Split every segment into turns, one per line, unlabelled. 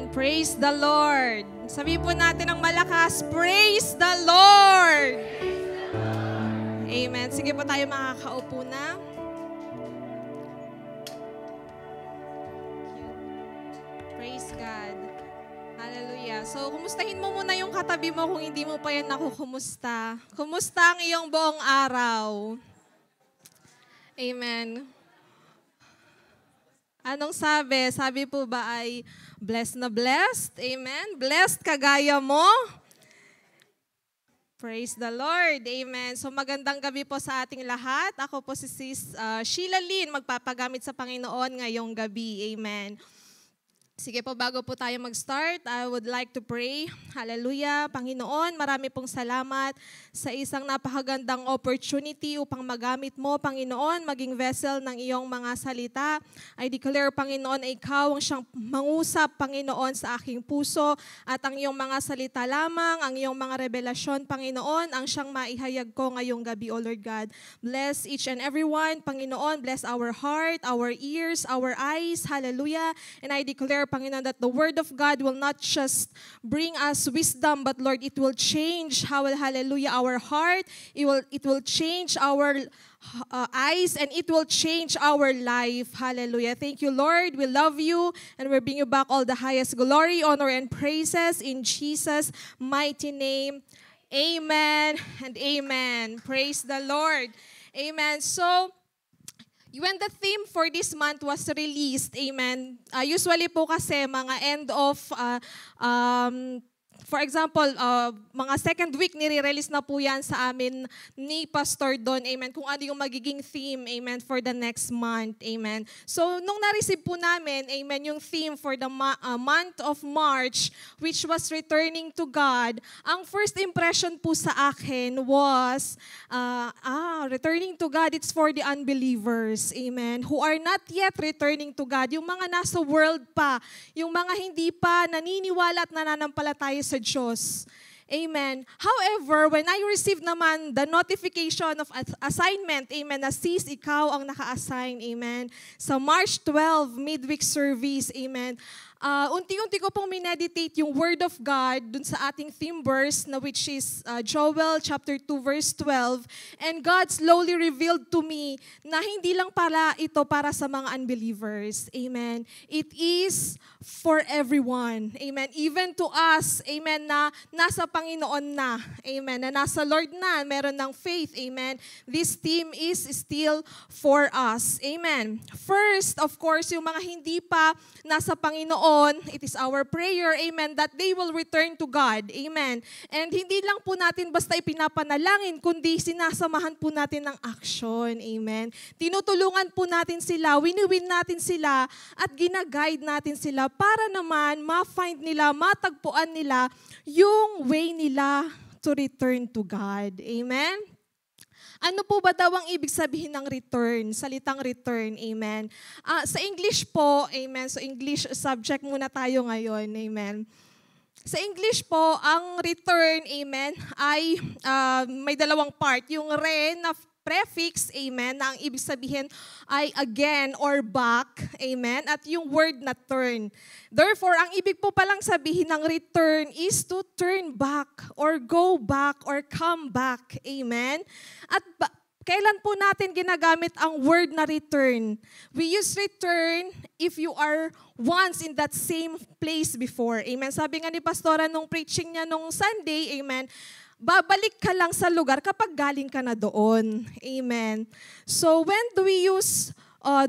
Praise the Lord. Sabihin po natin ng malakas, praise the Lord. Amen. Sige po tayo makakaupo na. Praise God. Hallelujah. So, kumustahin mo muna yung katabi mo kung hindi mo pa yan nakukumusta. Kumusta ang iyong buong araw? Amen. Anong sabi? Sabi po ba ay blessed na blessed? Amen? Blessed kagaya mo? Praise the Lord. Amen. So magandang gabi po sa ating lahat. Ako po si Sis Sheila Lynn, magpapagamit sa Panginoon ngayong gabi. Amen. Sige po, bago po tayo mag-start, I would like to pray. Hallelujah. Panginoon, marami pong salamat sa isang napakagandang opportunity upang magamit mo, Panginoon, maging vessel ng iyong mga salita. I declare, Panginoon, ay ikaw ang siyang mangusap, Panginoon, sa aking puso at ang iyong mga salita lamang, ang iyong mga revelasyon, Panginoon, ang siyang maihayag ko ngayong gabi, O Lord God. Bless each and everyone, Panginoon. Bless our heart, our ears, our eyes. Hallelujah. And I declare, Panginoon, that the Word of God will not just bring us wisdom, but Lord, it will change, hallelujah, our heart. It will change our eyes, and it will change our life. Hallelujah. Thank you, Lord. We love you, and we bring you back all the highest glory, honor, and praises in Jesus' mighty name. Amen and amen. Praise the Lord. Amen. So, when the theme for this month was released, amen, usually po kasi mga end of, for example, mga second week, nire-release na po yan sa amin ni Pastor Don, amen, kung ano yung magiging theme, amen, for the next month, amen. So, nung na-receive po namin, amen, yung theme for the month of March, which was returning to God, ang first impression po sa akin was, returning to God, it's for the unbelievers, amen, who are not yet returning to God, yung mga nasa world pa, yung mga hindi pa naniniwala at nananampalataya sa Diyos. Amen. However, when I received naman the notification of assignment, amen, na sis, ikaw ang naka-assign, amen, sa March 12 midweek service, amen, unti-unti ko pong mineditate yung Word of God dun sa ating theme verse, na which is Joel chapter 2 verse 12, and God slowly revealed to me na hindi lang pala ito para sa mga unbelievers. Amen. It is for everyone. Amen. Even to us, amen, na nasa Panginoon na. Amen. Na nasa Lord na, meron ng faith. Amen. This theme is still for us. Amen. First, of course, yung mga hindi pa nasa Panginoon, it is our prayer, amen, that they will return to God. Amen. And hindi lang po natin basta ipinapanalangin, kundi sinasamahan po natin ng action. Amen. Tinutulungan po natin sila, wini-win natin sila, at ginaguide natin sila para naman ma-find nila, matagpuan nila yung way nila to return to God. Amen. Ano po ba daw ang ibig sabihin ng return? Salitang return, amen. Sa English po, amen, so English subject muna tayo ngayon, amen. Sa English po, ang return, amen, ay may dalawang part. Yung re na prefix, amen, na ang ibig sabihin ay again or back, amen, at yung word na turn. Therefore, ang ibig po palang sabihin ng return is to turn back or go back or come back, amen. At kailan po natin ginagamit ang word na return? We use return if you are once in that same place before, amen. Sabi nga ni Pastora nung preaching niya nung Sunday, amen, babalik ka lang sa lugar kapag galing ka na doon. Amen. So when do we use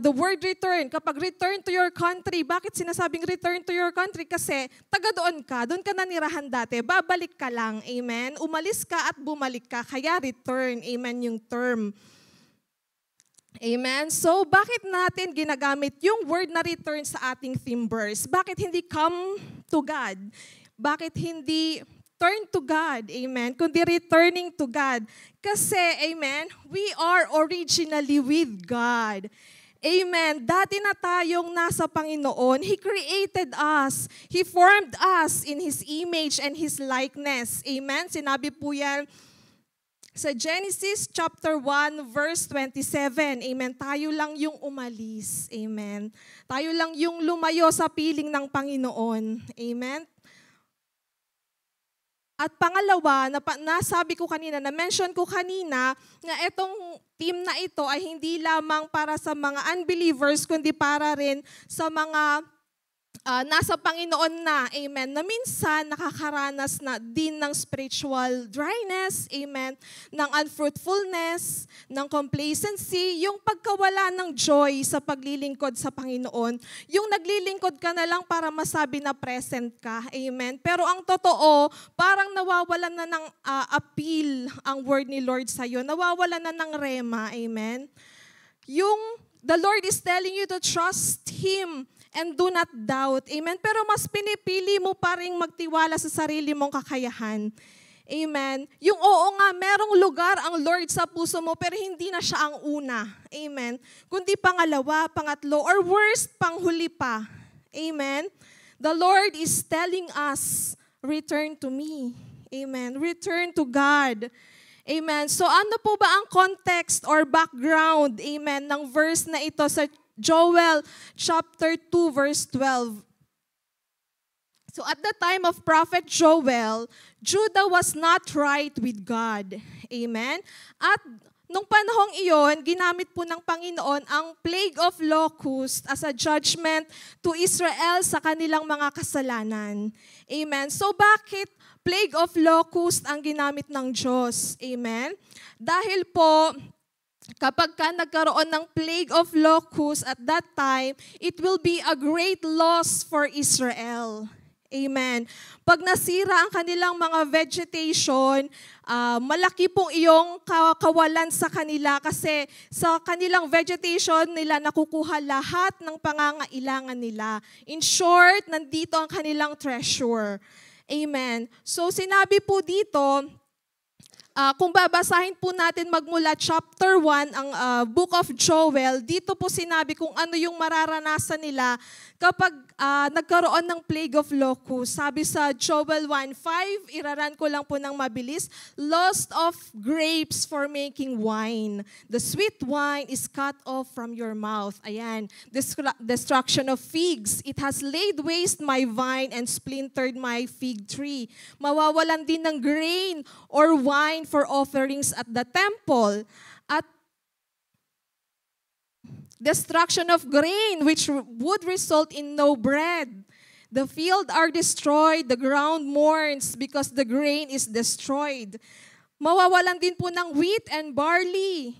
the word return? Kapag return to your country, bakit sinasabing return to your country? Kasi taga doon ka nanirahan dati, babalik ka lang. Amen. Umalis ka at bumalik ka, kaya return. Amen yung term. Amen. So bakit natin ginagamit yung word na return sa ating theme verse? Bakit hindi come to God? Bakit hindi turn to God, amen, kundi returning to God. Kasi, amen, we are originally with God. Amen. Dati na tayong nasa Panginoon. He created us. He formed us in His image and His likeness. Amen. Sinabi po yan Sa Genesis chapter 1 verse 27, amen, tayo lang yung umalis, amen. Tayo lang yung lumayo sa piling ng Panginoon, amen. At pangalawa, nasabi ko kanina, na-mention ko kanina, na itong team na ito ay hindi lamang para sa mga unbelievers, kundi para rin sa mga nasa Panginoon na, amen, na minsan nakakaranas na din ng spiritual dryness, amen, ng unfruitfulness, ng complacency, yung pagkawala ng joy sa paglilingkod sa Panginoon, yung naglilingkod ka na lang para masabi na present ka, amen. Pero ang totoo, parang nawawalan na ng appeal ang word ni Lord sa'yo, nawawalan na ng rema, amen. Yung the Lord is telling you to trust Him, and do not doubt. Amen? Pero mas pinipili mo pa rin magtiwala sa sarili mong kakayahan. Amen? Yung oo nga, merong lugar ang Lord sa puso mo, pero hindi na siya ang una. Amen? Kundi pangalawa, pangatlo, or worst, panghuli pa. Amen? The Lord is telling us, return to me. Amen? Return to God. Amen? So ano po ba ang context or background, amen, ng verse na ito sa Joel chapter 2 verse 12. So at the time of Prophet Joel, Judah was not right with God. Amen? At nung panahong iyon, ginamit po ng Panginoon ang plague of locust as a judgment to Israel sa kanilang mga kasalanan. Amen? So bakit plague of locust ang ginamit ng Diyos? Amen? Dahil po, kapag ka nagkaroon ng plague of locusts at that time, it will be a great loss for Israel. Amen. Pag nasira ang kanilang mga vegetation, malaki pong iyong kawalan sa kanila kasi sa kanilang vegetation nila nakukuha lahat ng pangangailangan nila. In short, nandito ang kanilang treasure. Amen. So sinabi po dito, kung babasahin po natin magmula chapter 1, ang book of Joel, dito po sinabi kung ano yung mararanasan nila kapag nagkaroon ng plague of locust. Sabi sa Joel 1:5, iraran ko lang po ng mabilis, lost of grapes for making wine. The sweet wine is cut off from your mouth. Ayan. Destruction of figs. It has laid waste my vine and splintered my fig tree. Mawawalan din ng grain or wine for offerings at the temple. At destruction of grain, which would result in no bread. The field are destroyed, the ground mourns because the grain is destroyed. Mawawalan din po ng wheat and barley.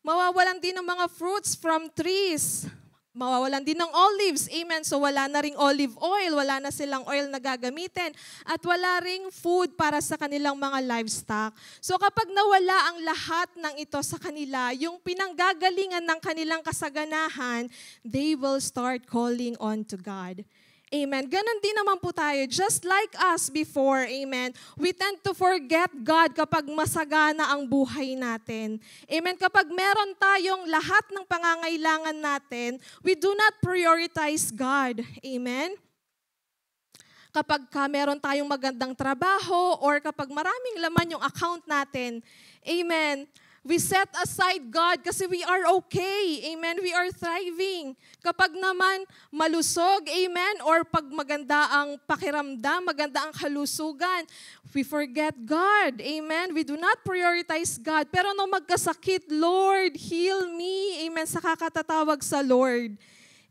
Mawawalan din ng mga fruits from trees. Mawawalan din ng olives. Amen. So wala na ring olive oil, wala na silang oil na gagamitin. At wala ring food para sa kanilang mga livestock. So kapag nawala ang lahat ng ito sa kanila, yung pinanggagalingan ng kanilang kasaganahan, they will start calling on to God. Amen. Ganon din naman po tayo. Just like us before, amen, we tend to forget God kapag masagana ang buhay natin. Amen. Kapag meron tayong lahat ng pangangailangan natin, we do not prioritize God. Amen. Kapag meron tayong magandang trabaho or kapag maraming laman yung account natin, amen, we set aside God kasi we are okay. Amen. We are thriving. Kapag naman malusog, amen, or pag maganda ang pakiramdam, maganda ang kalusugan, we forget God. Amen. We do not prioritize God. Pero nung magkasakit, Lord, heal me. Amen. Saka katatawag sa Lord.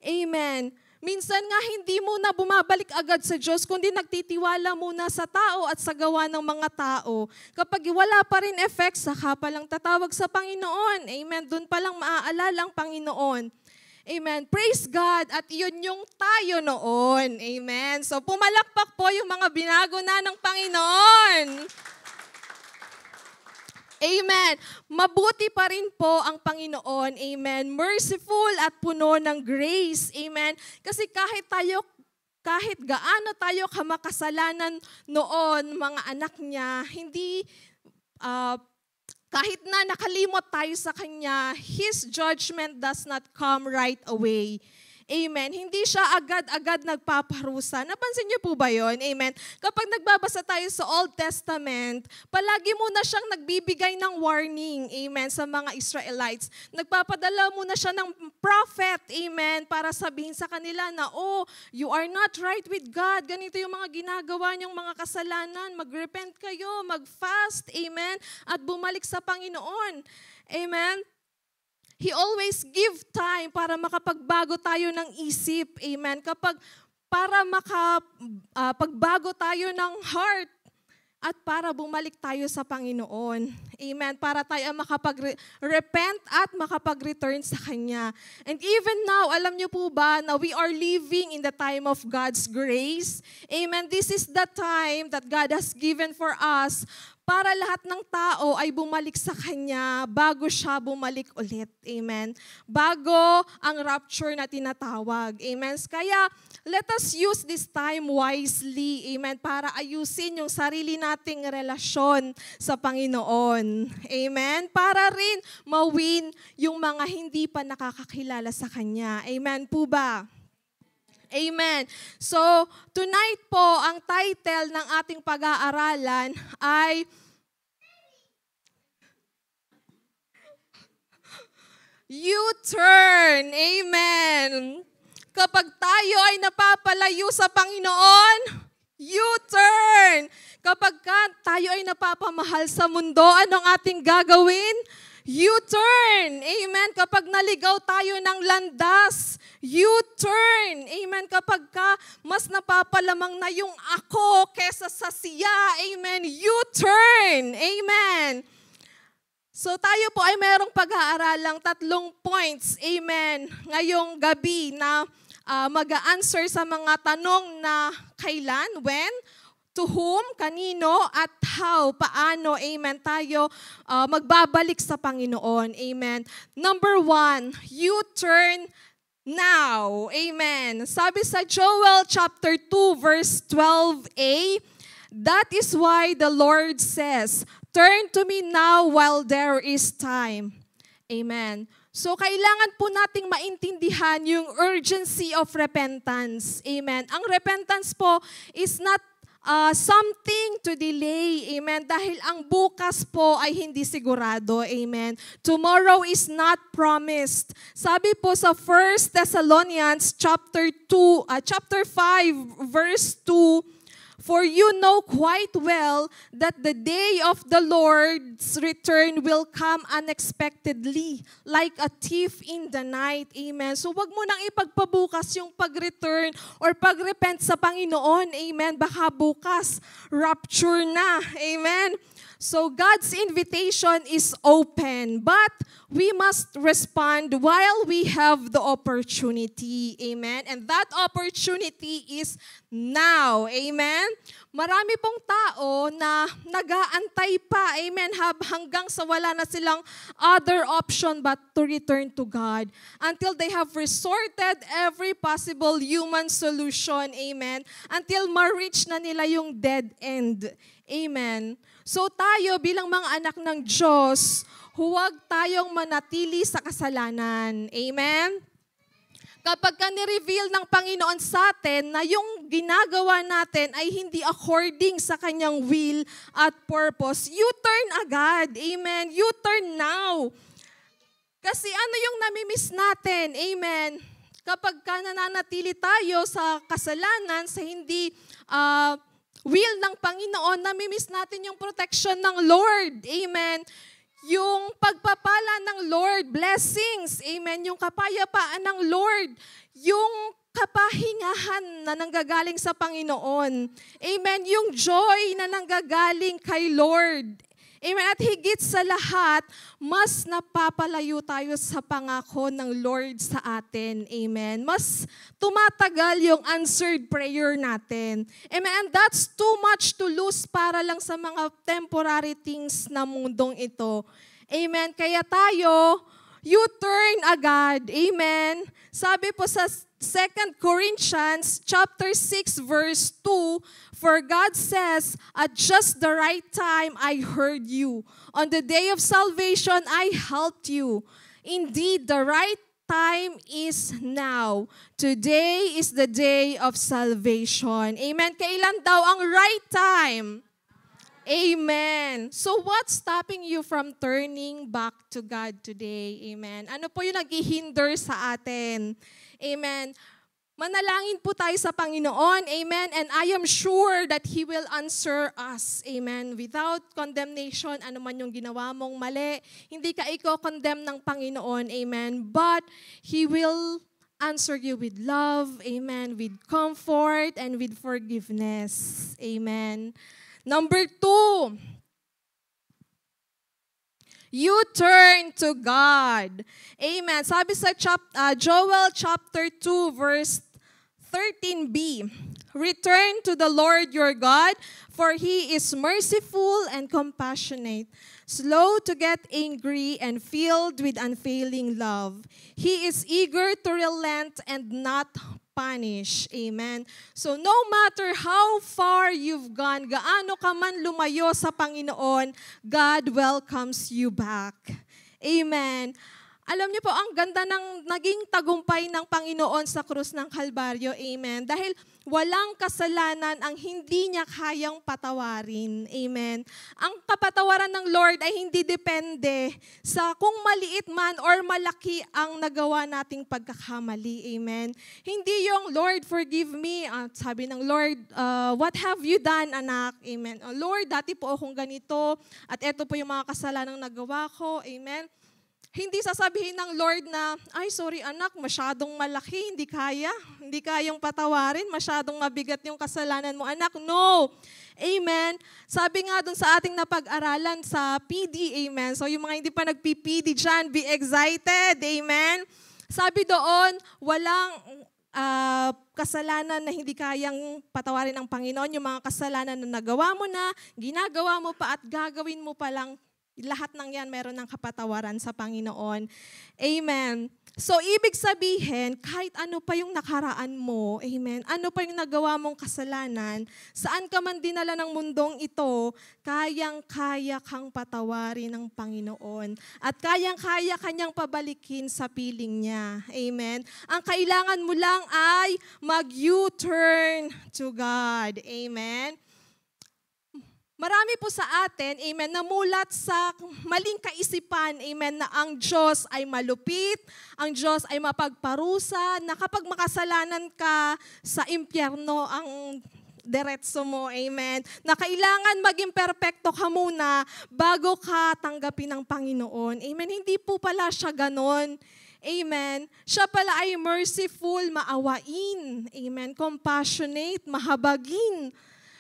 Amen. Minsan nga hindi mo na bumabalik agad sa Diyos, kundi nagtitiwala muna sa tao at sa gawa ng mga tao. Kapag wala pa rin effect, saka pa lang tatawag sa Panginoon. Amen. Doon pa lang maaalala ang Panginoon. Amen. Praise God. At yun yung tayo noon. Amen. So pumalakpak po yung mga binago na ng Panginoon. Amen. Mabuti pa rin po ang Panginoon. Amen. Merciful at puno ng grace. Amen. Kasi kahit gaano tayo kamakasalanan noon, mga anak niya, hindi, kahit na nakalimot tayo sa Kanya, His judgment does not come right away. Amen. Hindi siya agad-agad nagpaparusa. Napansin niyo po ba yun? Amen. Kapag nagbabasa tayo sa Old Testament, palagi muna siyang nagbibigay ng warning. Amen. Sa mga Israelites. Nagpapadala muna siya ng prophet. Amen. Para sabihin sa kanila na, oh, you are not right with God. Ganito yung mga ginagawa niyong mga kasalanan. Mag-repent kayo, mag-fast. Amen. At bumalik sa Panginoon. Amen. He always give time para makapagbago tayo ng isip. Amen. Para makapagbago tayo ng heart at para bumalik tayo sa Panginoon. Amen. Para tayo makapag-repent at makapag-return sa Kanya. And even now, alam niyo po ba na we are living in the time of God's grace? Amen. This is the time that God has given for us para lahat ng tao ay bumalik sa Kanya bago siya bumalik ulit. Amen. Bago ang rapture na tinatawag. Amen. Kaya, let us use this time wisely. Amen. Para ayusin yung sarili nating relasyon sa Panginoon. Amen. Para rin mawin yung mga hindi pa nakakakilala sa Kanya. Amen po ba? Amen. So, tonight po, ang title ng ating pag-aaralan ay U-turn. Amen. Kapag tayo ay napapalayo sa Panginoon, U-turn. Kapag tayo ay napapamahal sa mundo, anong ating gagawin? U-turn. Amen. Kapag naligaw tayo ng landas, U-turn. Amen. Kapag mas napapalamang na yung ako kesa sa siya, amen. U-turn. Amen. So tayo po ay mayroong pag-aaralang 3 points, amen, ngayong gabi na mag-a-answer sa mga tanong na kailan, when, to whom, kanino, at how, paano, amen, tayo magbabalik sa Panginoon, amen. Number 1, you turn now, amen. Sabi sa Joel chapter 2 verse 12a, that is why the Lord says, turn to me now while there is time. Amen. So, kailangan po nating maintindihan yung urgency of repentance. Amen. Ang repentance po is not something to delay. Amen. Dahil ang bukas po ay hindi sigurado. Amen. Tomorrow is not promised. Sabi po sa 1 Thessalonians chapter 5 verse 2, for you know quite well that the day of the Lord's return will come unexpectedly, like a thief in the night. Amen. So wag mo nang ipagpabukas yung pag-return or pag-repent sa Panginoon. Amen. Baka bukas, rapture na. Amen. So God's invitation is open, but we must respond while we have the opportunity. Amen. And that opportunity is now. Amen. Marami pong tao na nag-aantay pa, amen, hanggang sa wala na silang other option but to return to God until they have resorted every possible human solution, amen, until ma-reach na nila yung dead end. Amen. So tayo bilang mga anak ng Diyos, huwag tayong manatili sa kasalanan. Amen? Kapag ni-reveal ng Panginoon sa atin na yung ginagawa natin ay hindi according sa Kanyang will at purpose, you turn agad. Amen? You turn now. Kasi ano yung namimiss natin? Amen? Kapag nananatili tayo sa kasalanan, sa hindi will ng Panginoon, namimiss natin yung protection ng Lord. Amen. Yung pagpapala ng Lord, blessings. Amen. Yung kapayapaan ng Lord. Yung kapahingahan na nanggagaling sa Panginoon. Amen. Yung joy na nanggagaling kay Lord. Amen. At higit sa lahat, mas napapalayo tayo sa pangako ng Lord sa atin. Amen. Mas tumatagal yung answered prayer natin. Amen. And that's too much to lose para lang sa mga temporary things na mundong ito. Amen. Kaya tayo, you turn agad. Amen. Sabi po sa 2 Corinthians chapter 6 verse 2, for God says, at just the right time I heard you. On the day of salvation I helped you. Indeed, the right time is now. Today is the day of salvation. Amen. Kailan daw ang right time? Amen. So what's stopping you from turning back to God today? Amen. Ano po yung naghihinder sa atin? Amen. Manalangin po tayo sa Panginoon. Amen. And I am sure that He will answer us. Amen. Without condemnation, ano man yung ginawa mong mali, hindi ka i-condemn ng Panginoon. Amen. But He will answer you with love. Amen. With comfort and with forgiveness. Amen. Number 2, you turn to God. Amen. Sabi sa Joel chapter 2 verse 13b, return to the Lord your God, for He is merciful and compassionate, slow to get angry and filled with unfailing love. He is eager to relent and not punish. Amen. So no matter how far you've gone, gaano ka man lumayo sa Panginoon, God welcomes you back. Amen. Alam niyo po, ang ganda ng naging tagumpay ng Panginoon sa krus ng Kalbaryo. Amen. Dahil walang kasalanan ang hindi niya kayang patawarin. Amen. Ang kapatawaran ng Lord ay hindi depende sa kung maliit man or malaki ang nagawa nating pagkakamali. Amen. Hindi yung, Lord, forgive me. Sabi ng Lord, what have you done, anak? Amen. Lord, dati po akong ganito at eto po yung mga kasalanang nagawa ko. Amen. Hindi sasabihin ng Lord na, ay sorry anak, masyadong malaki, hindi kayang patawarin, masyadong mabigat yung kasalanan mo anak. No. Amen. Sabi nga dun sa ating napag-aralan sa PD, amen. So yung mga hindi pa nagpi-PD dyan, be excited, amen. Sabi doon, walang kasalanan na hindi kayang patawarin ng Panginoon, yung mga kasalanan na nagawa mo na, ginagawa mo pa at gagawin mo pa lang, lahat ng yan meron ng kapatawaran sa Panginoon. Amen. So, ibig sabihin, kahit ano pa yung nakaraan mo, amen, ano pa yung nagawa mong kasalanan, saan ka man dinala ng mundong ito, kayang-kaya kang patawarin ng Panginoon. At kayang-kaya kanyang pabalikin sa piling niya. Amen. Ang kailangan mo lang ay mag-U-turn to God. Amen. Marami po sa atin, amen, namulat sa maling kaisipan, amen, na ang Diyos ay malupit, ang Diyos ay mapagparusa, na kapag makasalanan ka sa impyerno, ang diretso mo, amen, na kailangan maging perpekto ka muna bago ka tanggapin ng Panginoon. Amen, hindi po pala siya ganon. Amen. Siya pala ay merciful, maawain, amen, compassionate, mahabagin,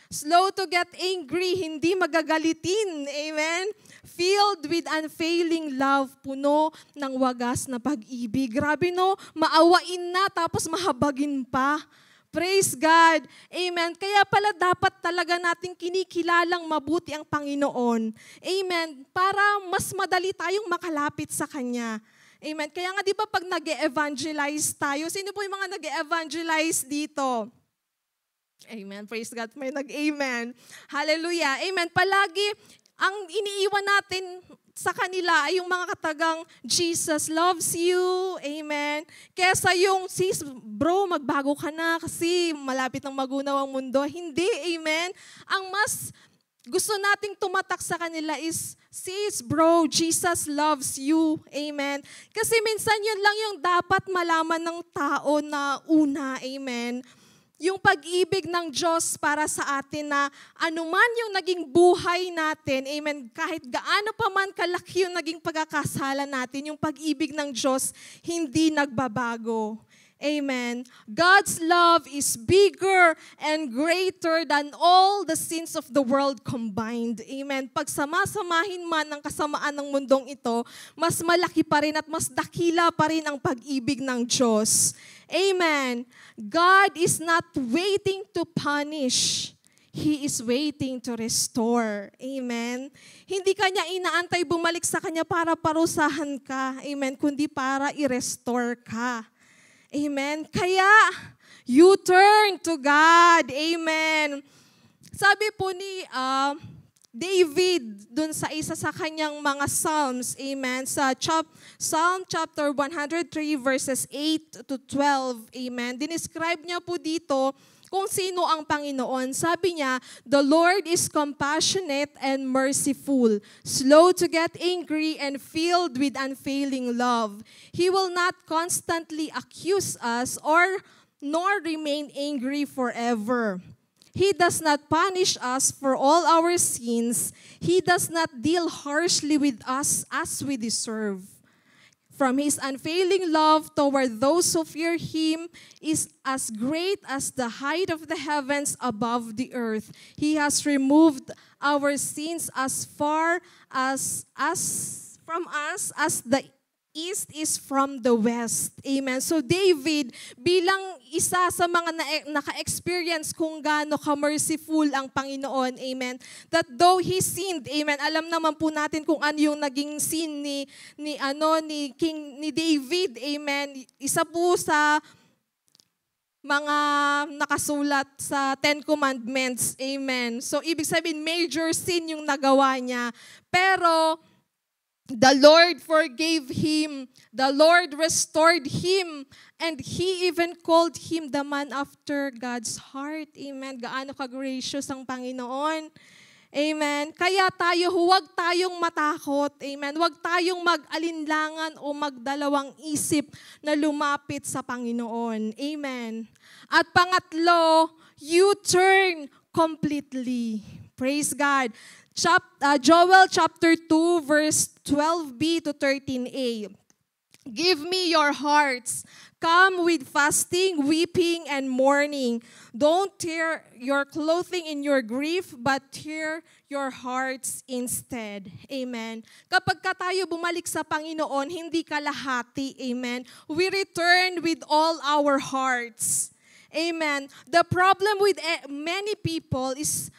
slow to get angry, hindi magagalitin. Amen? Filled with unfailing love, puno ng wagas na pag-ibig. Grabe no, maawain na tapos mahabagin pa. Praise God. Amen. Kaya pala dapat talaga nating kinikilalang mabuti ang Panginoon. Amen. Para mas madali tayong makalapit sa Kanya. Amen. Kaya nga di ba pag nag-evangelize tayo, sino po yung mga nag-evangelize dito? Amen. Praise God. May nag-amen. Hallelujah. Amen. Palagi, ang iniiwan natin sa kanila ay yung mga katagang, Jesus loves you. Amen. Kesa yung, sis, bro, magbago ka na kasi malapit ng magunaw ang mundo. Hindi. Amen. Ang mas gusto nating tumatak sa kanila is, sis, bro, Jesus loves you. Amen. Kasi minsan yun lang yung dapat malaman ng tao na una. Amen. Yung pag-ibig ng Diyos para sa atin na anuman yung naging buhay natin, amen, kahit gaano pa man kalaki yung naging pagkakasala natin, yung pag-ibig ng Diyos hindi nagbabago. Amen. God's love is bigger and greater than all the sins of the world combined. Amen. Pag sama-samahin man ang kasamaan ng mundong ito, mas malaki pa rin at mas dakila pa rin ang pag-ibig ng Diyos. Amen. God is not waiting to punish. He is waiting to restore. Amen. Hindi kanya inaantay bumalik sa kanya para parusahan ka. Amen. Kundi para i-restore ka. Amen. Kaya, you turn to God. Amen. Sabi po ni David, dun sa isa sa kanyang mga Psalms, amen, sa Psalm chapter 103 verses 8 to 12, amen, dinescribe niya po dito kung sino ang Panginoon. Sabi niya, "The Lord is compassionate and merciful, slow to get angry and filled with unfailing love. He will not constantly accuse us nor remain angry forever. He does not punish us for all our sins. He does not deal harshly with us as we deserve. From His unfailing love toward those who fear Him is as great as the height of the heavens above the earth. He has removed our sins as far as from us as the east is from the west." Amen. So David, bilang isa sa mga naka-experience kung gaano ka-merciful ang Panginoon, amen, that though he sinned, amen, alam naman po natin kung ano yung naging sin ni David, amen. Isa po sa mga nakasulat sa Ten Commandments, amen. So ibig sabihin, major sin yung nagawa niya. Pero the Lord forgave him. The Lord restored him. And He even called him the man after God's heart. Amen. Gaano ka-gracious ang Panginoon. Amen. Kaya huwag tayong matakot. Amen. Huwag tayong mag-alinlangan o magdalawang isip na lumapit sa Panginoon. Amen. At pangatlo, you turn completely. Praise God. Joel chapter 2 verse 12b to 13a. "Give me your hearts. Come with fasting, weeping, and mourning. Don't tear your clothing in your grief, but tear your hearts instead." Amen. Kapag tayo bumalik sa Panginoon, hindi kalahati. Amen. We return with all our hearts. Amen. The problem with many people is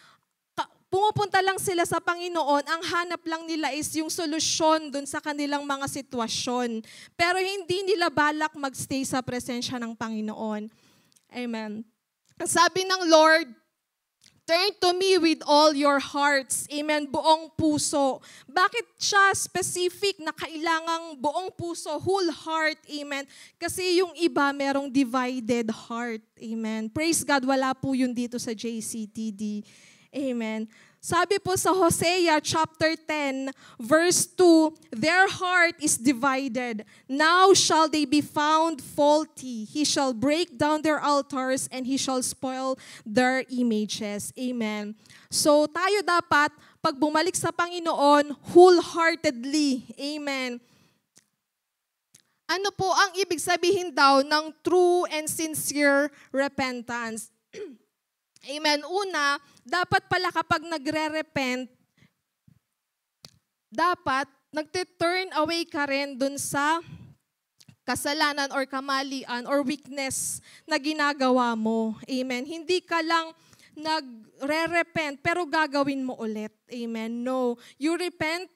pumupunta lang sila sa Panginoon, ang hanap lang nila is yung solusyon dun sa kanilang mga sitwasyon. Pero hindi nila balak magstay sa presensya ng Panginoon. Amen. Sabi ng Lord, "Turn to me with all your hearts." Amen. Buong puso. Bakit siya specific na kailangang buong puso, whole heart? Amen. Kasi yung iba merong divided heart. Amen. Praise God, wala po yun dito sa JCTD. Amen. Sabi po sa Hosea chapter 10 verse 2, "Their heart is divided. Now shall they be found faulty. He shall break down their altars and he shall spoil their images." Amen. So tayo dapat, pag bumalik sa Panginoon, wholeheartedly. Amen. Ano po ang ibig sabihin daw ng true and sincere repentance? Amen. Una, dapat pala kapag nagre-repent, dapat nagte-turn away ka rin dun sa kasalanan or kamalian or weakness na ginagawa mo. Amen. Hindi ka lang nagre-repent pero gagawin mo ulit. Amen. No. You repent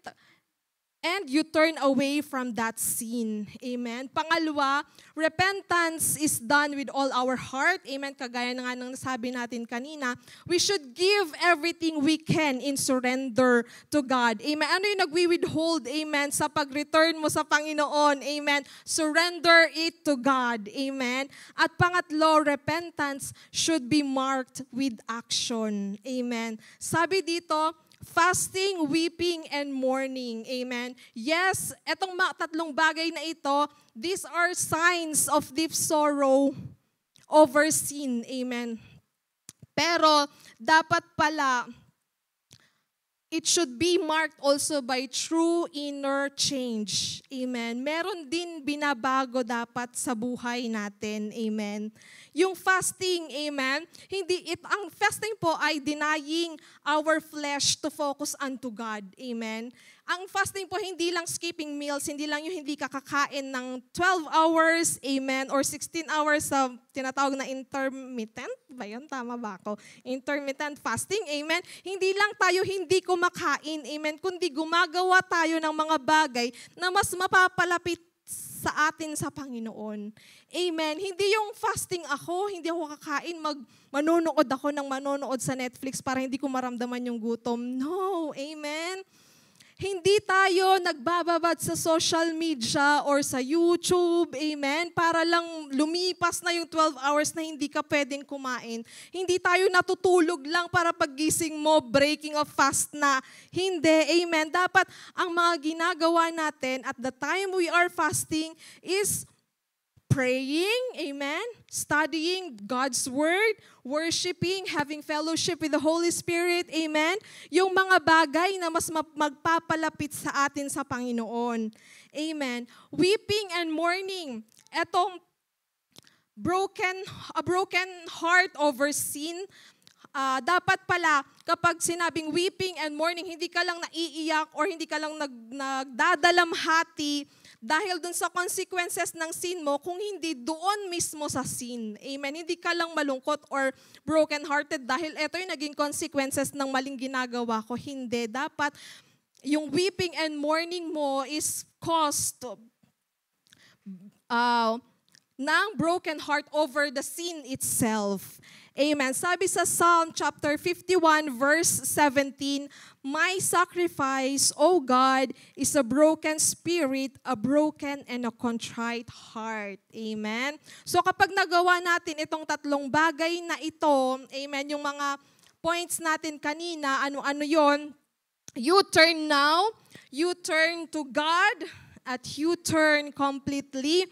and you turn away from that sin. Amen. Pangalawa, repentance is done with all our heart. Amen. Kagaya na nga ng nasabi natin kanina, we should give everything we can in surrender to God. Amen. Ano yung nagwi-withhold, amen, sa pag-return mo sa Panginoon? Amen. Surrender it to God. Amen. At pangatlo, repentance should be marked with action. Amen. Sabi dito, fasting, weeping, and mourning. Amen. Yes, etong tatlong bagay na ito, these are signs of deep sorrow over sin. Amen. Pero dapat pala, it should be marked also by true inner change. Amen. Meron din binabago dapat sa buhay natin. Amen. Yung fasting, amen, ang fasting po ay denying our flesh to focus unto God. Amen. Ang fasting po hindi lang skipping meals, hindi lang yung hindi kakakain ng 12 hours, amen, or 16 hours sa tinatawag na intermittent. Ba yun? Tama ba ako? Intermittent fasting, amen. Hindi lang tayo hindi kumakain, amen, kundi gumagawa tayo ng mga bagay na mas mapapalapit sa atin sa Panginoon. Amen. Hindi yung fasting ako, hindi ako kakain, manonood ako ng manonood sa Netflix para hindi ko maramdaman yung gutom. No. Amen. Hindi tayo nagbababad sa social media or sa YouTube, amen, para lang lumipas na yung 12 hours na hindi ka pwedeng kumain. Hindi tayo natutulog lang para paggising mo, breaking of fast na. Hindi, amen. Dapat ang mga ginagawa natin at the time we are fasting is praying, amen, studying God's Word, worshiping, having fellowship with the Holy Spirit, amen, yung mga bagay na mas magpapalapit sa atin sa Panginoon. Amen. Weeping and mourning, etong a broken heart over sin, dapat pala, kapag sinabing weeping and mourning, hindi ka lang naiiyak or hindi ka lang nagdadalamhati dahil dun sa consequences ng sin mo, kung hindi doon mismo sa sin. Amen. Hindi ka lang malungkot or broken-hearted dahil ito yung naging consequences ng maling ginagawa ko. Hindi. Dapat yung weeping and mourning mo is caused ng broken heart over the sin itself. Amen. Sabi sa Psalm chapter 51 verse 17, "My sacrifice, O God, is a broken spirit, a broken and a contrite heart." Amen. So kapag nagawa natin itong tatlong bagay na ito, amen, yung mga points natin kanina, ano-ano yon? You turn now, you turn to God, at you turn completely.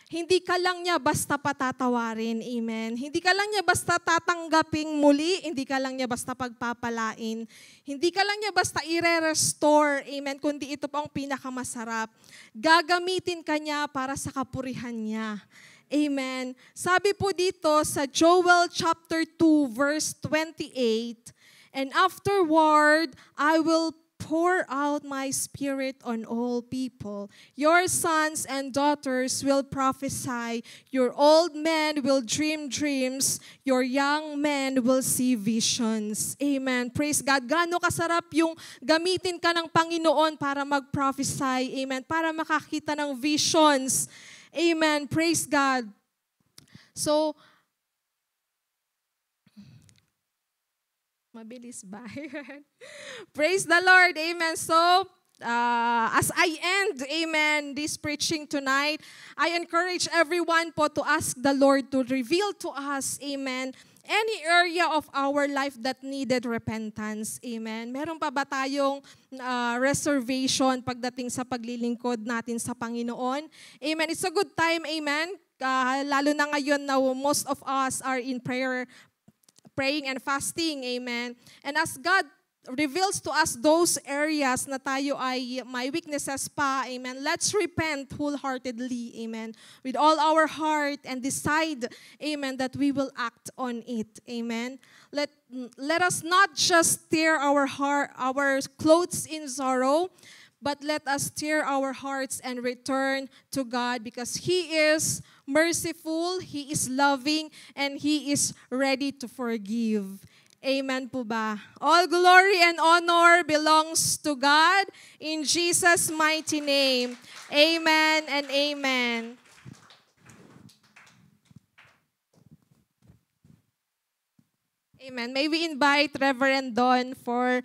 Hindi ka lang niya basta patatawarin, amen. Hindi ka lang niya basta tatanggaping muli, hindi ka lang niya basta pagpapalain. Hindi ka lang niya basta ire-restore, amen, kundi ito pa ang pinakamasarap. Gagamitin ka niya para sa kapurihan niya. Amen. Sabi po dito sa Joel chapter 2 verse 28, "And afterward, I will pour out my spirit on all people. Your sons and daughters will prophesy. Your old men will dream dreams. Your young men will see visions." Amen. Praise God. Gaano kasarap yung gamitin ka ng Panginoon para mag-prophesy. Amen. Para makakita ng visions. Amen. Praise God. So, mabilis ba? Praise the Lord. Amen. So, as I end, amen, this preaching tonight, I encourage everyone po to ask the Lord to reveal to us, amen, any area of our life that needed repentance. Amen. Meron pa ba tayong reservation pagdating sa paglilingkod natin sa Panginoon? Amen. It's a good time, amen. Lalo na ngayon na most of us are in praying and fasting, amen. And as God reveals to us those areas na tayo ay may weaknesses pa, amen, let's repent wholeheartedly, amen, with all our heart and decide, amen, that we will act on it, amen. Let us not just tear our clothes in sorrow, but let us tear our hearts and return to God, because He is merciful, He is loving, and He is ready to forgive. Amen po ba? All glory and honor belongs to God in Jesus' mighty name. Amen and amen. Amen. May we invite Reverend Don for